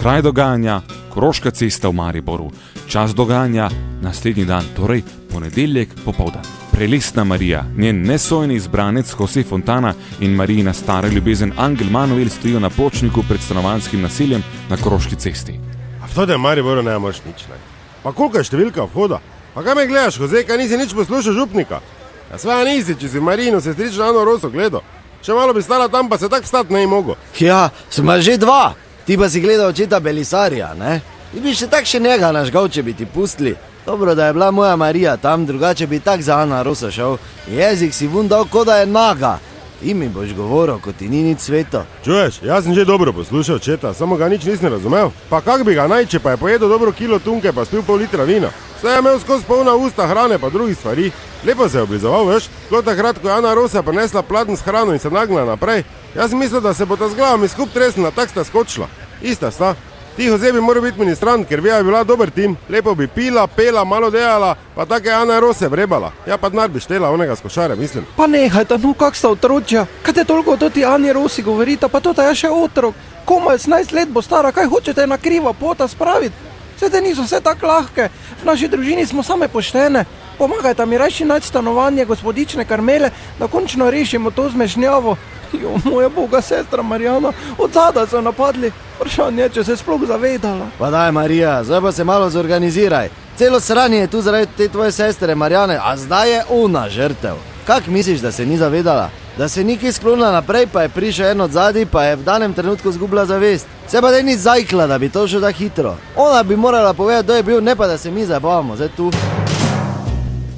Kraj dogajanja, Koroška cesta v Mariboru. Čas dogajanja, naslednji dan, torej ponedeljek popoldan. Prelestna Marija, njen nesojni izbranec Jose Fontana in Marijina stara ljubezen Angel Manuel stojijo na pločniku pred stanovanjskim naseljem na Koroški cesti. A v tode Mariboru ne moš nič, ne? Pa koliko je številka vhoda? Pa kaj me gledaš, Jose, kaj nisi nič poslušal župnika? Ja sva nisi, če si Marijino sestrično Ano Roso gledal. Še malo bi stala tam, pa se tak vstat ne mogo. Ja, smo že dva. Ti pa si gledal očeta Belisarja, ne? Ti bi še tak še njega nažgal, če bi ti pustili. Dobro, da je bila moja Marija tam, drugače bi tak za Ana Rosa šel. Jezik si vun dal, ko da je naga. Ti mi boš govoril, ko ti ni nič sveto. Čuješ, jaz sem že dobro poslušal očeta, samo ga nič nisem razumel. Pa kak bi ga naj, če pa je pojedel dobro kilo tunke, pa spil pol litra vina. Vse je imel skozi polna usta hrane pa drugih stvari. Lepo se je oblizoval, veš? Bilo takrat, ko je Ana Rosa prinesla pladen s hrano in se nagnila naprej. Jaz sem mislil, da se bo ta z glavami skup tresnila, tak sta skočila. Ista sta. Ti Jose bi moral biti ministrant, ker bi bila dober tim. Lepo bi pila, pela, malo delala, pa take Ana Rose vrebala. Ja pa denar bi štela onega s košarja, mislim. Pa nehajte, no kak sta otročja. Kaj te toliko o toti Ani Rosi govorita, pa tota je še otrok. Komaj 18 let bo stara, kaj hočete na kriva pota spraviti? Vse te niso vse tako lahke. V naši družini smo same poštene. Pomagajte mi rajši najti stanovanje gospodične Karmele, da končno rešimo to zmešnjavo. Jo, moja boga sestra Marijana, od zadaj so napadli. Vprašanje, če se sploh zavedala. Pa daj, Marija, zdaj pa se malo zorganiziraj. Celo sranje je tu zaradi te tvoje sestre Marijane, a zdaj je ona žrtev. Kak misliš, da se ni zavedala? Da se ni ki sklonila naprej, pa je prišel en od zadaj, pa je v danem trenutku zgubila zavest. Se pa da ni zajkla, da bi to šlo da hitro. Ona bi morala povedati, kdo je bil, ne pa da se mi zabavamo, zdaj tu.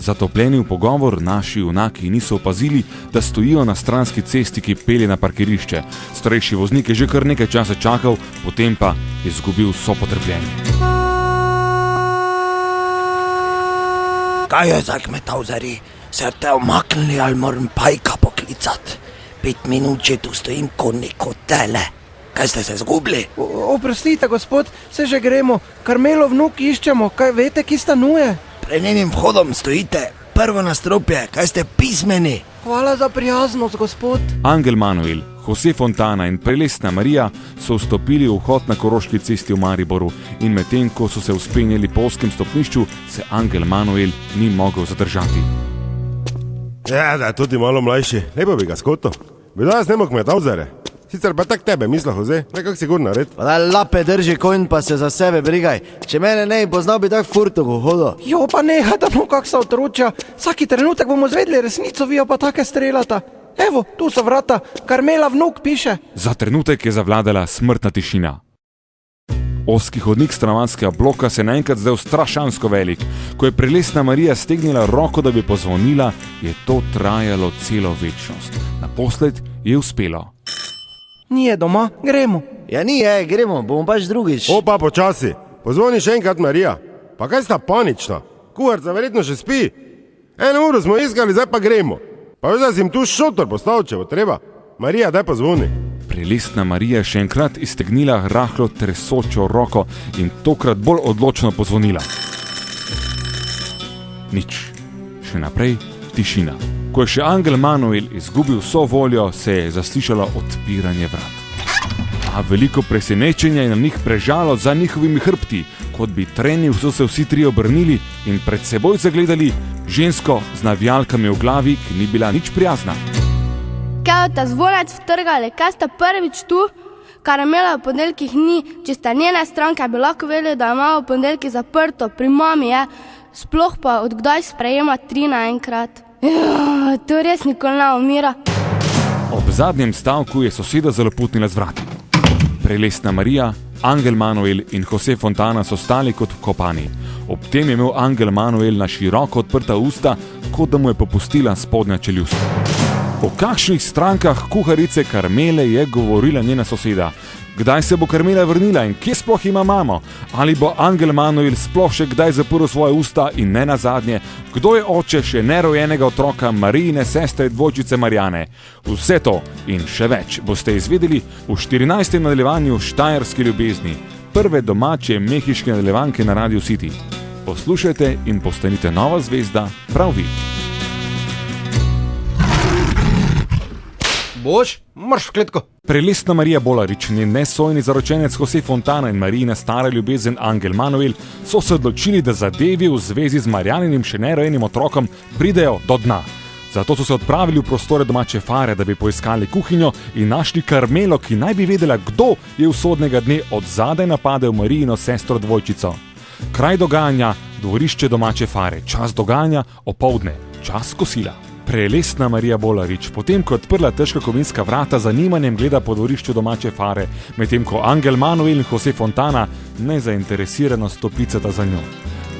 Zatopljeni v pogovor naši junaki niso opazili, da stojijo na stranski cesti, ki pelje na parkirišče. Starejši voznik je že kar nekaj časa čakal, potem pa je izgubil vso potrpljenje. Kaj je zdaj kmetavzari? Se te omaknili ali moram pajka poklicat? 5 minut že tu stojim ko neko tele. Kaj ste se zgubili? Oprostite, gospod, se že gremo. Karmelo vnuk iščemo, kaj veste, ki stanuje? Pred njenim vhodom stojite, prvo nastropje, kaj ste pismeni? Hvala za prijaznost, gospod. Angel Manuel, Jose Fontana in prelestna Marija so vstopili v vhod na Koroški cesti v Mariboru in medtem, ko so se vzpenjali po ozkem stopnišču, se Angel Manuel ni mogel zadržati. Ja, da je tudi malo mlajši, lepo bi ga skoto. Bi da jaz nemo kmetavzare. Sicer pa tak tebe, misla Jose, nekak sigur nared. Pa daj lape drži konj, pa se za sebe brigaj. Če mene ne bi poznal, bi tak furtogu hodil. Jo, pa nehajte, no kak sta otročja. Vsaki trenutek bomo zvedli resnico, vi pa take strelata. Evo, tu so vrata, Karmela vnuk piše. Za trenutek je zavladala smrtna tišina. Ozki hodnik stanovanjskega bloka se naenkrat zdel strašansko velik. Ko je prelestna Marija stegnila roko, da bi pozvonila, je to trajalo celo večnost. Naposled je uspelo. Ni je doma, gremo. Ja ni je, gremo, bomo pač drugič. Opa, počasi, pozvoni še enkrat Marija. Pa kaj sta panična? Kuharca verjetno še spi. 1 uro smo iskali, zdaj pa gremo. Pa veš, da si jim tu šotor postavil, če bo treba. Marija, daj pozvoni. Prelestna Marija še enkrat iztegnila rahlo tresočo roko in tokrat bolj odločno pozvonila. Nič. Še naprej tišina. Ko je še Angel Manuel izgubil vso voljo, se je zaslišalo odpiranje vrat. A veliko presenečenja je na njih prežalo za njihovimi hrbti, kot bi treni so se vsi tri obrnili in pred seboj zagledali žensko z navijalkami v glavi, ki ni bila nič prijazna. Kaj ta zvonec vtrgali, kaj sta prvič tu? Karmela v ponedeljkih ni, če sta njene stranke bi lahko vedeli, da ima v ponedeljki zaprto, pri mami je, sploh pa odkdaj sprejema 3 naenkrat. Ja, to res nikoli ne umira. Ob zadnjem stavku je soseda zaloputnila z vrati. Prelestna Marija, Angel Manuel in Jose Fontana so stali kot vkopani. Ob tem je imel Angel Manuel na široko odprta usta, kot da mu je popustila spodnja čeljust. O kakšnih strankah kuharice Karmele je govorila njena soseda? Kdaj se bo Karmela vrnila in kje sploh ima mamo? Ali bo Angel Manuel sploh še kdaj zaprl svoje usta in ne nazadnje, kdo je oče še nerojenega otroka Marijine sestre dvojčice Marijane? Vse to in še več boste izvedeli v 14. nadaljevanju Štajerske ljubezni, prve domače mehiške nadaljevanke na Radio City. Poslušajte in postanite nova zvezda prav vi. Boš, marš v kletko. Prelestna Marija Bolarič, njen nesojni zaročenec Jose Fontana in Marijina stara ljubezen Angel Manuel so se odločili, da zadevi v zvezi z Marjaninim še nerojenim otrokom pridejo do dna. Zato so se odpravili v prostore domače Fare, da bi poiskali kuhinjo in našli Karmelo, ki naj bi vedela, kdo je usodnega dne od zadaj napadel Marijino sestro dvojčico. Kraj dogajanja, dvorišče domače Fare, čas dogajanja, opoldne, čas kosila. Prelestna Marija Bolarič, potem ko je odprla težka kovinska vrata, zanimanjem gleda po dvorišču domače Fare, medtem ko Angel Manuel in Jose Fontana nezainteresirano stopicata za njo.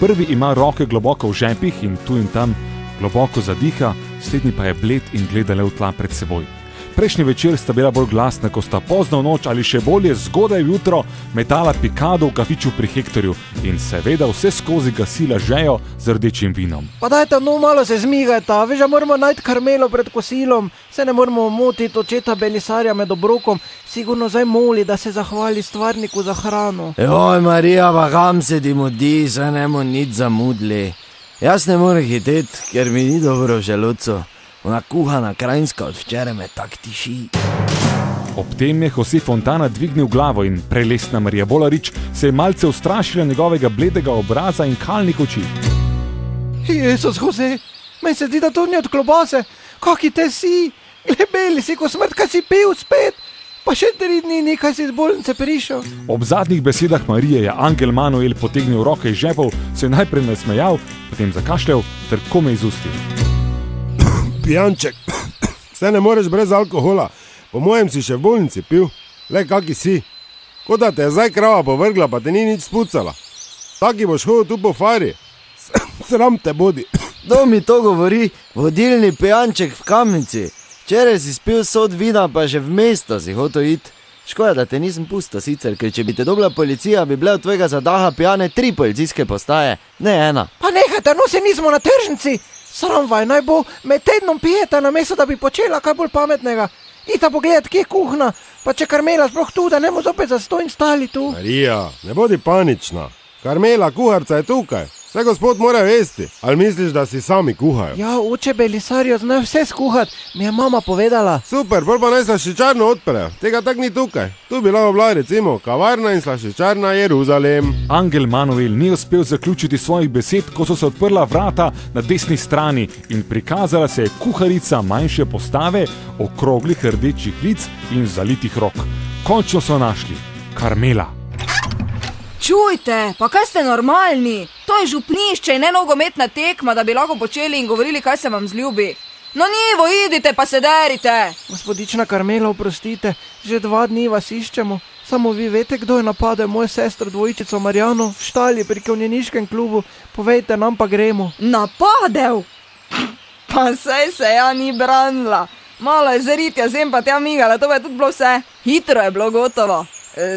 Prvi ima roke globoko v žepih in tu in tam globoko zadiha, slednji pa je bled in gleda le v tla pred seboj. Prejšnji večer sta bila bolj glasna, ko sta pozno v noč ali še bolje zgodaj jutro metala pikado v kafiču pri Hektorju in seveda vse skozi gasila žejo z rdečim vinom. Pa dajte, no malo se zmigajta, veš, da moramo najti Karmelo pred kosilom, se ne moramo motiti očeta Belisarja med obrokom, sigurno zdaj moli, da se zahvali stvarniku za hrano. Joj, Marija, pa kam se ti mudi, saj ne bomo nič zamudili. Jaz ne morem hiteti, ker mi ni dobro v želodcu. Ona kuhana krajinska od včeraj me tak tiši. Ob tem je Jose Fontana dvignil glavo in prelestna Marija Bolarič se je malce ustrašila njegovega bledega obraza in kalnih oči. Jezus, Jose, meni se zdi, da to ni od klobase. Kaki te si? Glebeli si, ko smrt, kaj si pil spet. Pa še 3 dni nekaj si iz bolnice prišel. Ob zadnjih besedah Marije je Angel Manuel potegnil roke iz žepov, se je najprej nasmejal, potem zakašljal ter kome izustil. Pijanček, vse ne moreš brez alkohola, po mojem si še v bolnici pil, le kaki si. Kot da te je zdaj krava povrgla, pa te ni nič spucala. Taki boš hodil tu po Fari, sram te bodi. Kdo mi to govori? Vodilni pijanček v Kamnici. Včeraj si spil sod vina, pa že v mesto si hotel iti. Škoda, da te nisem pustil sicer, ker če bi te dobila policija, bi bile od tvojega zadaha pijane 3 policijske postaje, ne 1. Pa nehajte, no se nismo na tržnici. Sramvaj, naj bo, med tednom pijeta, namesto da bi počela kaj bolj pametnega. Ita pogledat, kje je kuhna, pa če Karmela sploh tu, da ne bomo zopet zastojn stali tu. Marija, ne bodi panična. Karmela, kuharca je tukaj. Vse gospod mora vesti. Ali misliš, da si sami kuhajo? Ja, oče Belisarjo zna vse skuhat, mi je mama povedala. Super, bolj pa naj slaščičarno odprejo. Tega tak ni tukaj. Tu bi lahko bila recimo kavarna in slaščičarna Jeruzalem. Angel Manuel ni uspel zaključiti svojih besed, ko so se odprla vrata na desni strani in prikazala se je kuharica manjše postave, okroglih rdečih lic in zalitih rok. Končno so našli Karmela. Čujte, pa kaj ste normalni? To je župnišče in ne nogometna tekma, da bi lahko počeli in govorili, kaj se vam zljubi. No nivo, idite pa se derite. Gospodična Karmela, oprostite, že 2 dni vas iščemo. Samo vi veste, kdo je napadel mojo sestro dvojčico Marjano v štali pri konjeniškem klubu. Povejte nam, pa gremo. Napadel? Pa saj se ja ni branila. Malo je zaritja, zem pa tja migala, to je tudi bilo vse. Hitro je bilo gotovo.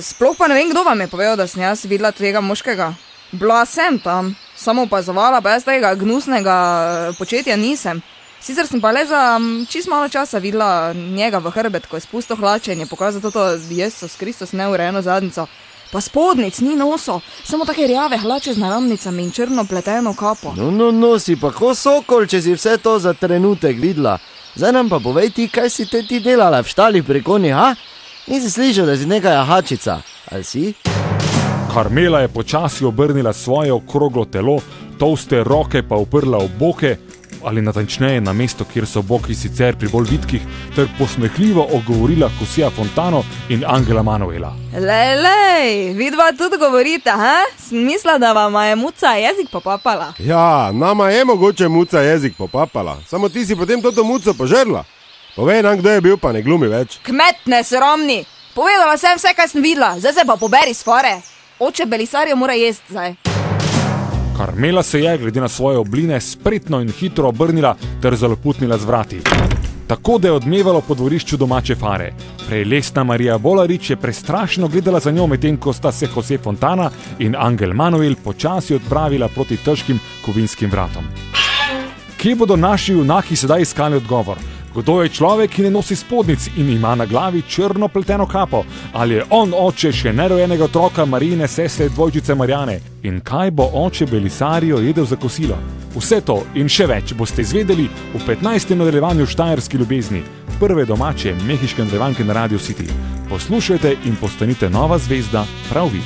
Sploh pa ne vem, kdo vam je povedal, da sem jaz videla tega moškega. Bila sem tam, samo opazovala, pa jaz tega gnusnega početja nisem. Sicer sem pa le za čist malo časa videla njega v hrbet, ko je spustil hlače in je pokazal to Jezus Kristus neurejeno zadnjico. Pa spodnic ni noso, samo take rjave hlače z naramnicami in črno pleteno kapo. No, si pa ko sokol, če si vse to za trenutek videla. Zdaj nam pa povej ti, kaj si ti delala v štali pri konjih, ha? Nisi slišal, da si nekaj jahačica, ali si? Karmela je počasi obrnila svoje okroglo telo, tolste roke pa uprla v boke, ali natančneje na mesto, kjer so boki sicer pri bolj vitkih, ter posmehljivo ogovorila Josea Fontano in Angela Manuela. Lej, vidva tudi govorite, ha? Sem mislila, da vama je muca jezik popapala. Ja, nama je mogoče muca jezik popapala, samo ti si potem toto muco požrla. Povej nam, kdo je bil, pa ne glumi več. Kmet nesramni, povedala sem vse, kaj sem videla, zdaj se pa poberi s fore. Oče Belisarjo mora jesti zdaj. Karmela se je, glede na svoje obline, spretno in hitro obrnila ter zaloputnila z vrati. Tako da je odmevalo po dvorišču domače Fare. Prelestna Marija Bolarič je prestrašeno gledala za njo, medtem ko sta se Jose Fontana in Angel Manuel počasi odpravila proti težkim kovinskim vratom. Kje bodo naši junaki sedaj iskali odgovor? Kdo je človek, ki ne nosi spodnic in ima na glavi črno pleteno kapo? Ali je on oče še nerojenega otroka Marijine sestre dvojčice Marjane? In kaj bo oče Belisarjo jedel za kosilo? Vse to in še več boste izvedeli v 15. nadaljevanju Štajerski ljubezni. prve domače mehiške nadaljevanke na Radio City. Poslušajte in postanite nova zvezda prav vi.